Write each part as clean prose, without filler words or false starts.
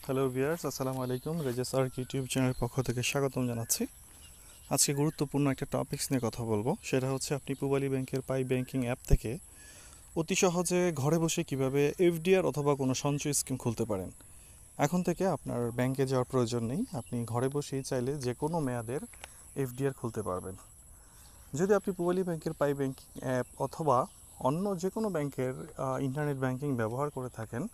Hello viewers, আসসালামু আলাইকুম। Reza sir YouTube চ্যানেলের পক্ষ থেকে স্বাগতম জানাচ্ছি। আজকে গুরুত্বপূর্ণ একটা টপিকস নিয়ে কথা বলবো। সেটা হচ্ছে আপনি পূবালী ব্যাংকের পাই ব্যাংকিং অ্যাপ থেকে অতি সহজে ঘরে বসে কিভাবে এফডিআর অথবা কোনো সঞ্চয় স্কিম খুলতে পারেন। এখন থেকে আপনার ব্যাংকে যাওয়ার প্রয়োজন নেই, আপনি ঘরে বসেই চাইলে যে কোনো মেয়াদের এফডিআর খুলতে পারবেন। যদি আপনি পূবালী ব্যাংকের পাই ব্যাংকিং অ্যাপ অথবা অন্য যে কোনো ব্যাংকের ইন্টারনেট ব্যাংকিং ব্যবহার করে থাকেন,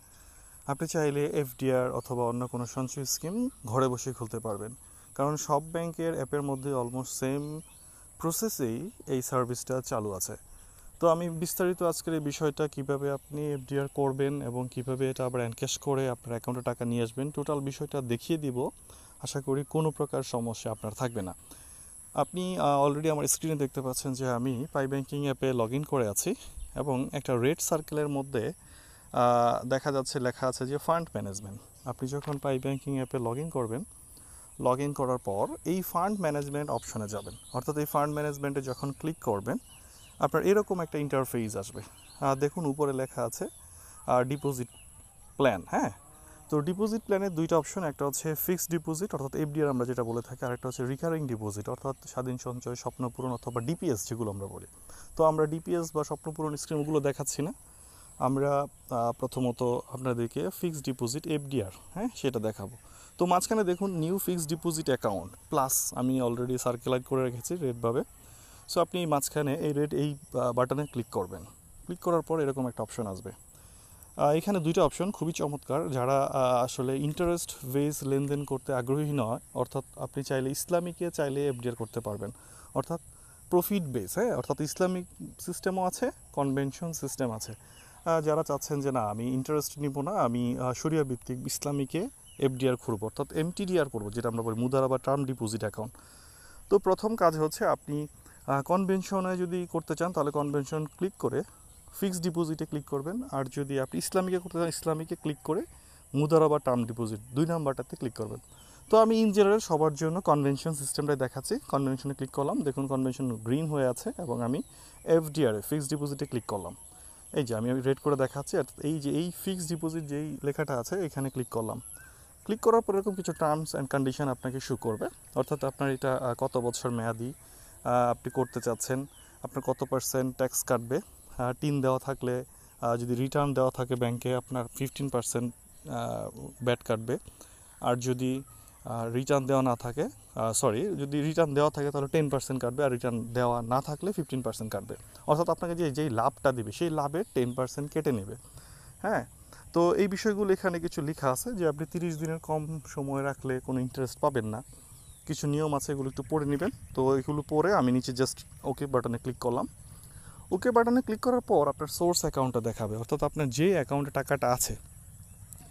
আপনি চাইলে এফডিআর অথবা অন্য কোনো সঞ্চয় স্কিম ঘরে বসে খুলতে পারবেন। কারণ সব ব্যাংকের অ্যাপের মধ্যে অলমোস্ট সেম প্রসেসেই এই সার্ভিসটা চালু আছে। তো আমি বিস্তারিত আজকের এই বিষয়টা, কিভাবে আপনি এফডিআর করবেন এবং কিভাবে এটা আবার এনক্যাশ করে আপনার অ্যাকাউন্টে টাকা নিয়ে আসবেন, টোটাল বিষয়টা দেখিয়ে দিব। আশা করি কোনো প্রকার সমস্যা আপনার থাকবে না। আপনি অলরেডি আমার স্ক্রিনে দেখতে পাচ্ছেন যে আমি পাই ব্যাংকিং অ্যাপে লগ ইন করে আছি এবং একটা রেড সার্কেলের মধ্যে দেখা যাচ্ছে লেখা আছে যে ফান্ড ম্যানেজমেন্ট। আপনি যখন পাই ব্যাংকিং অ্যাপে লগ ইন করবেন, লগ ইন করার পর এই ফান্ড ম্যানেজমেন্ট অপশনে যাবেন। অর্থাৎ এই ফান্ড ম্যানেজমেন্টে যখন ক্লিক করবেন, আপনার এরকম একটা ইন্টারফেস আসবে। দেখুন উপরে লেখা আছে ডিপোজিট প্ল্যান। হ্যাঁ, তো ডিপোজিট প্ল্যানের দুইটা অপশন, একটা হচ্ছে ফিক্সড ডিপোজিট অর্থাৎ এফডিআর আমরা যেটা বলে থাকি, আরেকটা হচ্ছে রিকারিং ডিপোজিট অর্থাৎ স্বাধীন সঞ্চয়, স্বপ্নপূরণ অথবা ডিপিএস যেগুলো আমরা বলি। তো আমরা ডিপিএস বা স্বপ্নপূরণ স্কিমগুলো দেখাচ্ছি না, আমরা প্রথমত আপনাদেরকে ফিক্সড ডিপোজিট এফডিআর সেটা দেখাবো। তো মাঝখানে দেখুন new fixed deposit account plus আমি অলরেডি সার্কুলার করে রেখেছি রেডভাবে। সো আপনি মাঝখানে এই বাটনে ক্লিক করবেন। ক্লিক করার পর এরকম একটা অপশন আসবে। এখানে দুইটা অপশন খুবই চমৎকার। যারা আসলে ইন্টারেস্ট বেস লেনদেন করতে আগ্রহী নয়, অর্থাৎ আপনি চাইলে ইসলামিকে চাইলে এফডিআর করতে পারবেন, অর্থাৎ প্রফিট বেস, অর্থাৎ ইসলামিক সিস্টেমও আছে, কনভেনশন সিস্টেম আছে। যারা চাচ্ছেন যে না আমি ইন্টারেস্ট নিব না, আমি শরিয়া ভিত্তিক ইসলামিকে এফডিআর খুলব অর্থাৎ এমটিডিআর করব, যেটা আমরা বলি মুদারা বা টার্ম ডিপোজিট অ্যাকাউন্ট। তো প্রথম কাজ হচ্ছে আপনি কনভেনশনে যদি করতে চান তাহলে কনভেনশন ক্লিক করে ফিক্সড ডিপোজিটে ক্লিক করবেন, আর যদি আপনি ইসলামিকে করতে চান ইসলামিকে ক্লিক করে মুদারা বা টার্ম ডিপোজিট 2 নাম্বারটাতে ক্লিক করবেন। তো আমি ইন জেনারেল সবার জন্য কনভেনশন সিস্টেমটাই দেখাচ্ছি। কনভেনশনে ক্লিক করলাম, দেখুন কনভেনশন গ্রিন হয়ে আছে এবং আমি এফডিআর ফিক্সড ডিপোজিটে ক্লিক করলাম। এই যে আমি রেড করে দেখাচ্ছি, আর এই যে এই ফিক্সড ডিপোজিট যেই লেখাটা আছে এখানে ক্লিক করলাম। ক্লিক করার পর এরকম কিছু টার্মস অ্যান্ড কন্ডিশন আপনাকে শো করবে, অর্থাৎ আপনার এটা কত বছর মেয়াদি আপনি করতে চাচ্ছেন, আপনার কত পার্সেন্ট ট্যাক্স কাটবে, টিন দেওয়া থাকলে, যদি রিটার্ন দেওয়া থাকে ব্যাংকে আপনার 15% ব্যাট কাটবে, আর যদি রিটার্ন দেওয়া না থাকে, যদি রিটার্ন দেওয়া থাকে তাহলে 10% কাটবে, আর রিটার্ন দেওয়া না থাকলে 15% কাটবে। অর্থাৎ আপনাকে যেই লাভটা দেবে সেই লাভের 10% কেটে নেবে। হ্যাঁ, তো এই বিষয়গুলো এখানে কিছু লেখা আছে যে আপনি 30 দিনের কম সময় রাখলে কোনো ইন্টারেস্ট পাবেন না। কিছু নিয়ম আছে, এগুলো একটু পড়ে নেবেন। তো এগুলো পরে আমি নিচে জাস্ট ওকে বাটনে ক্লিক করলাম। ওকে বাটনে ক্লিক করার পর আপনার সোর্স অ্যাকাউন্টটা দেখাবে, অর্থাৎ আপনার যে অ্যাকাউন্টে টাকাটা আছে,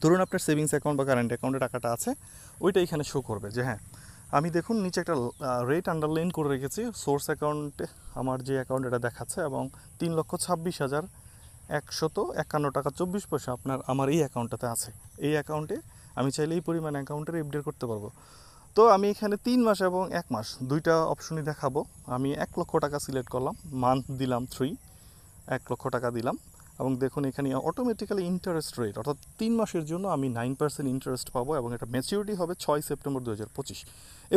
ধরুন আপনার সেভিংস অ্যাকাউন্ট বা কারেন্ট অ্যাকাউন্টে টাকাটা আছে, ওইটা এখানে শো করবে যে হ্যাঁ আমি দেখুন নিচে একটা রেট আন্ডারলাইন করে রেখেছি। সোর্স অ্যাকাউন্টে আমার যে অ্যাকাউন্ট এটা দেখাচ্ছে এবং 3,26,151 টাকা 24 পয়সা আমার এই অ্যাকাউন্টটাতে আছে। এই অ্যাকাউন্টে আমি চাইলে এই পরিমাণ অ্যাকাউন্টের এফডিআর করতে পারবো। তো আমি এখানে 3 মাস এবং 1 মাস দুইটা অপশনই দেখাবো। আমি 1,00,000 টাকা সিলেক্ট করলাম, মান্থ দিলাম 3, 1,00,000 টাকা দিলাম এবং দেখুন এখানে অটোমেটিক্যালি ইন্টারেস্ট রেট, অর্থাৎ 3 মাসের জন্য আমি 9% ইন্টারেস্ট পাবো এবং এটা ম্যাচিউরিটি হবে 6 সেপ্টেম্বর 2025।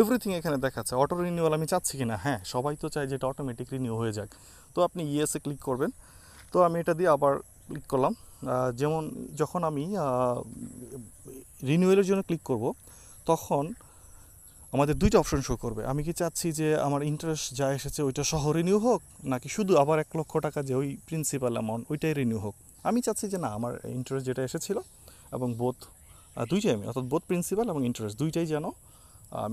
এভরিথিং এখানে দেখাচ্ছে। অটো রিনিউয়াল আমি চাচ্ছি কিনা, হ্যাঁ সবাই তো চায় যে এটা অটোমেটিক রিনিউ হয়ে যাক। তো আপনি ইয়েসে ক্লিক করবেন। তো আমি এটা দিয়ে আবার ক্লিক করলাম। যেমন যখন আমি রিনিউয়ালের জন্য ক্লিক করব তখন আমাদের দুইটা অপশন শো করবে। আমি কি চাচ্ছি যে আমার ইন্টারেস্ট যা এসেছে ওইটা সহ রিনিউ হোক, নাকি শুধু আবার 1,00,000 টাকা যে ওই প্রিন্সিপাল অ্যামাউন্ট ওইটাই রিনিউ হোক। আমি চাচ্ছি যে না আমার ইন্টারেস্ট যেটা এসেছিলো এবং দুইটাই আমি, অর্থাৎ বোথ প্রিন্সিপাল এবং ইন্টারেস্ট দুইটাই যেন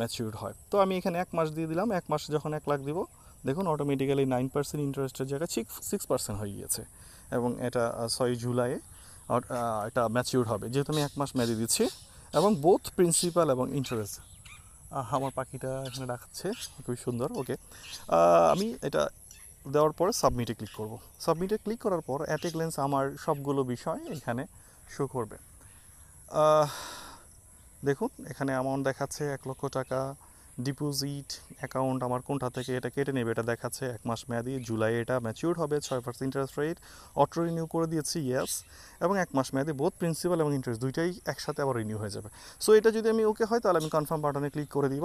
ম্যাচিউরড হয়। তো আমি এখানে 1 মাস দিয়ে দিলাম। 1 মাস যখন 1,00,000 দিব, দেখুন অটোমেটিক্যালি 9% ইন্টারেস্টের জায়গায় 6% হয়ে গিয়েছে এবং এটা 6 জুলাইয়ে এটা ম্যাচিউর হবে, যেহেতু আমি 1 মাস মেয়াদি দিচ্ছি এবং বোথ প্রিন্সিপাল এবং ইন্টারেস্ট। আমার পাখিটা এখানে ডাকছে, খুবই সুন্দর। ওকে, আমি এটা দেওয়ার পরে সাবমিটে ক্লিক করব। সাবমিটে ক্লিক করার পর অ্যাট এ গ্ল্যান্স আমার সবগুলো বিষয় এখানে শো করবে। দেখুন এখানে অ্যামাউন্ট দেখাচ্ছে 1,00,000 টাকা, ডিপোজিট অ্যাকাউন্ট আমার কোনটা থেকে এটা কেটে নেবে এটা দেখাচ্ছে 1 মাস মেয়াদি, জুলাই এটা ম্যাচিউর হবে, 6% ইন্টারেস্ট রেট, অটো রিনিউ করে দিয়েছি ইয়েস, এবং 1 মাস মেয়াদি বোথ প্রিন্সিপাল এবং ইন্টারেস্ট দুইটাই একসাথে আবার রিনিউ হয়ে যাবে। সো এটা যদি আমি ওকে হয় তাহলে আমি কনফার্ম বাটনে ক্লিক করে দিব।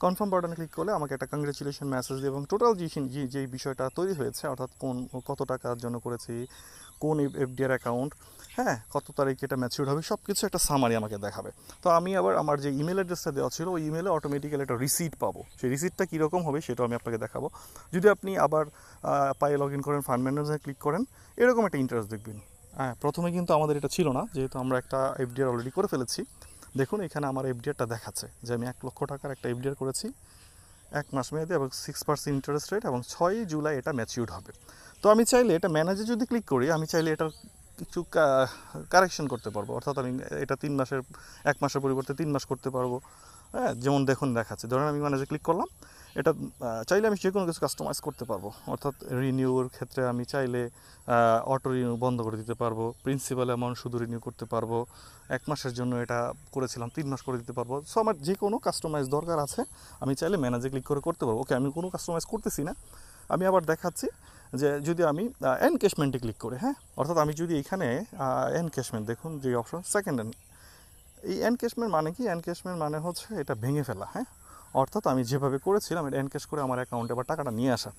কনফার্ম বাটনে ক্লিক করলে আমাকে একটা কংগ্রেচুলেশন মেসেজ দিয়ে এবং টোটাল যে বিষয়টা তৈরি হয়েছে, অর্থাৎ কত টাকার জন্য করেছি, কোন এফডিআর অ্যাকাউন্ট, হ্যাঁ কত তারিখে এটা ম্যাচিউর হবে, সব কিছু একটা সামারি আমাকে দেখাবে। তো আমি আবার আমার যে ইমেল অ্যাড্রেসটা দেওয়া ছিল ওই ইমেলে অটোমেটিক্যালি একটা রিসিট পাবো। সেই রিসিটটা কীরকম হবে সেটাও আমি আপনাকে দেখাবো। যদি আপনি আবার পায়ে লগ ইন করেন, ফান্ড ম্যানেজারে ক্লিক করেন, এরকম একটা ইন্টারেস্ট দেখবেন। হ্যাঁ, প্রথমে কিন্তু আমাদের এটা ছিল না, যেহেতু আমরা একটা এফডিআর অলরেডি করে ফেলেছি। দেখুন এখানে আমার এফডিআরটা দেখাচ্ছে যে আমি 1 লক্ষ টাকার একটা এফডিআর করেছি 1 মাস মেয়াদে এবং 6% ইন্টারেস্ট রেট, এবং 6 জুলাই এটা ম্যাচিউর হবে। তো আমি চাইলে এটা ম্যানেজে যদি ক্লিক করি, আমি চাইলে এটার কিছু কারেকশন করতে পারবো, অর্থাৎ আমি এটা 1 মাসের পরিবর্তে 3 মাস করতে পারবো। হ্যাঁ, যেমন দেখুন দেখাচ্ছে, ধরেন আমি ম্যানেজে ক্লিক করলাম, এটা চাইলে আমি যে কোনো কিছু কাস্টমাইজ করতে পারবো, অর্থাৎ রিনিউর ক্ষেত্রে আমি চাইলে অটো রিনিউ বন্ধ করে দিতে পারবো, প্রিন্সিপাল অ্যামাউন্ট শুধু রিনিউ করতে পারবো, 1 মাসের জন্য এটা করেছিলাম 3 মাস করে দিতে পারবো। সো আমার যে কোনো কাস্টমাইজ দরকার আছে আমি চাইলে ম্যানেজে ক্লিক করে করতে পারবো। ওকে, আমি কোনো কাস্টমাইজ করতেছি না। আমি আবার দেখাচ্ছি যে যদি আমি এনক্যাশমেন্টে ক্লিক করি, হ্যাঁ, অর্থাৎ আমি যদি এখানে এনক্যাশমেন্ট দেখুন যে অপশন সেকেন্ড, এই এনক্যাশমেন্ট মানে কি? এনক্যাশমেন্ট মানে হচ্ছে এটা ভেঙে ফেলা, হ্যাঁ, অর্থাৎ আমি যেভাবে করেছিলাম এটা এনক্যাশ করে আমার অ্যাকাউন্টে আবার টাকাটা নিয়ে আসা।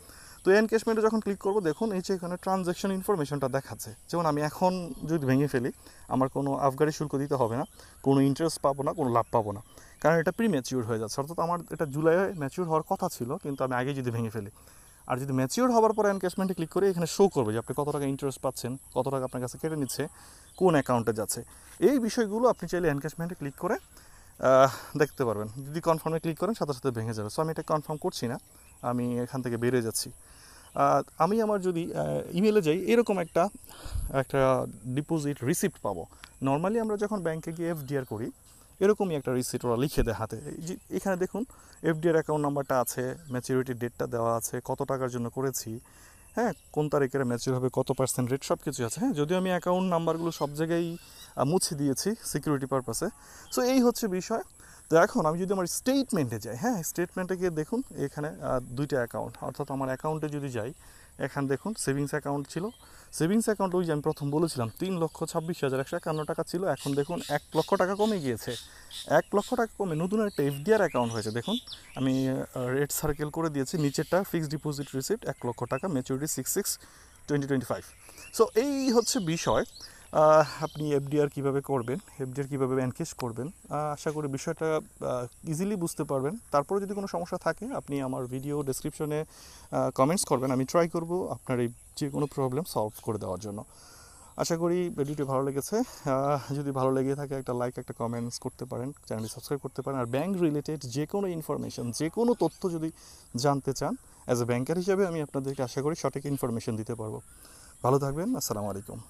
তো এনক্যাশমেন্টে যখন ক্লিক করবো দেখুন এই যে এখানে ট্রানজ্যাকশন ইনফরমেশনটা দেখাচ্ছে। যেমন আমি এখন যদি ভেঙে ফেলি আমার কোনো আবগারি শুল্ক দিতে হবে না, কোনো ইন্টারেস্ট পাবো না, কোনো লাভ পাবো না, কারণ এটা প্রি ম্যাচিউর হয়ে যাচ্ছে। অর্থাৎ আমার এটা জুলাইয়ে ম্যাচিউর হওয়ার কথা ছিল, কিন্তু আমি আগে যদি ভেঙে ফেলি, আর যদি ম্যাচিউর হওয়ার পরে এনক্যাশমেন্টে ক্লিক করে এখানে শো করবে যে আপনি কত টাকা ইন্টারেস্ট পাচ্ছেন, কত টাকা আপনার কাছে কেটে নিচ্ছে, কোন অ্যাকাউন্টে যাচ্ছে, এই বিষয়গুলো আপনি চাইলে এনক্যাশমেন্টে ক্লিক করে দেখতে পারবেন। যদি কনফার্মে ক্লিক করেন সাথে সাথে ভেঙে যাবে। সো আমি এটা কনফার্ম করছি না, আমি এখান থেকে বেরিয়ে যাচ্ছি। আমি আমার যদি ইমেলে যাই, এরকম একটা ডিপোজিট রিসিপ্ট পাবো। নর্মালি আমরা যখন ব্যাংকে গিয়ে এফডিআর করি এরকমই একটা রিসিপ্ট ওরা লিখে দেয় হাতে। এখানে দেখুন এফডিআর অ্যাকাউন্ট নাম্বারটা আছে, ম্যাচুরিটি ডেটটা দেওয়া আছে, কত টাকার জন্য করেছি, হ্যাঁ, কোন তারিখে ম্যাচিউর হবে, কত পার্সেন্ট রেট, সব কিছু আছে। হ্যাঁ, যদিও আমি অ্যাকাউন্ট নাম্বারগুলো সব জায়গায় মুছে দিয়েছি সিকিউরিটি পারপাসে। সো এই হচ্ছে বিষয়। তো এখন আমি যদি আমার স্টেটমেন্টে যাই, হ্যাঁ, স্টেটমেন্টে গিয়ে দেখুন এখানে 2টা অ্যাকাউন্ট, অর্থাৎ আমার অ্যাকাউন্টে যদি যাই, এখানে দেখুন সেভিংস অ্যাকাউন্ট ছিল, সেভিংস অ্যাকাউন্ট ওই যে আমি প্রথম বলেছিলাম 3,26,151 টাকা ছিল, এখন দেখুন 1 লক্ষ টাকা কমে গিয়েছে। 1 লক্ষ টাকা কমে নতুন একটা এফডিআর অ্যাকাউন্ট হয়েছে। দেখুন আমি রেড সার্কেল করে দিয়েছি, নিচেরটা ফিক্সড ডিপোজিট রিসিপ্ট 1 লক্ষ টাকা, ম্যাচুরিটি 6/6/2025। সো এই হচ্ছে বিষয়। আপনি এফডিআর কীভাবে করবেন, এফডিআর কীভাবে এনকেশ করবেন, আশা করি বিষয়টা ইজিলি বুঝতে পারবেন। তারপরে যদি কোনো সমস্যা থাকে আপনি আমার ভিডিও ডেসক্রিপশনে কমেন্টস করবেন, আমি ট্রাই করব আপনার এই যে কোনো প্রবলেম সলভ করে দেওয়ার জন্য। আশা করি ভিডিওটি ভালো লেগেছে। যদি ভালো লেগে থাকে একটা লাইক, একটা কমেন্টস করতে পারেন, চ্যানেলটি সাবস্ক্রাইব করতে পারেন। আর ব্যাংক রিলেটেড যে কোনো ইনফরমেশন, যে কোনো তথ্য যদি জানতে চান, অ্যাজ এ ব্যাংকার হিসাবে আমি আপনাদেরকে আশা করি সঠিক ইনফরমেশন দিতে পারবো। ভালো থাকবেন, আসসালামু আলাইকুম।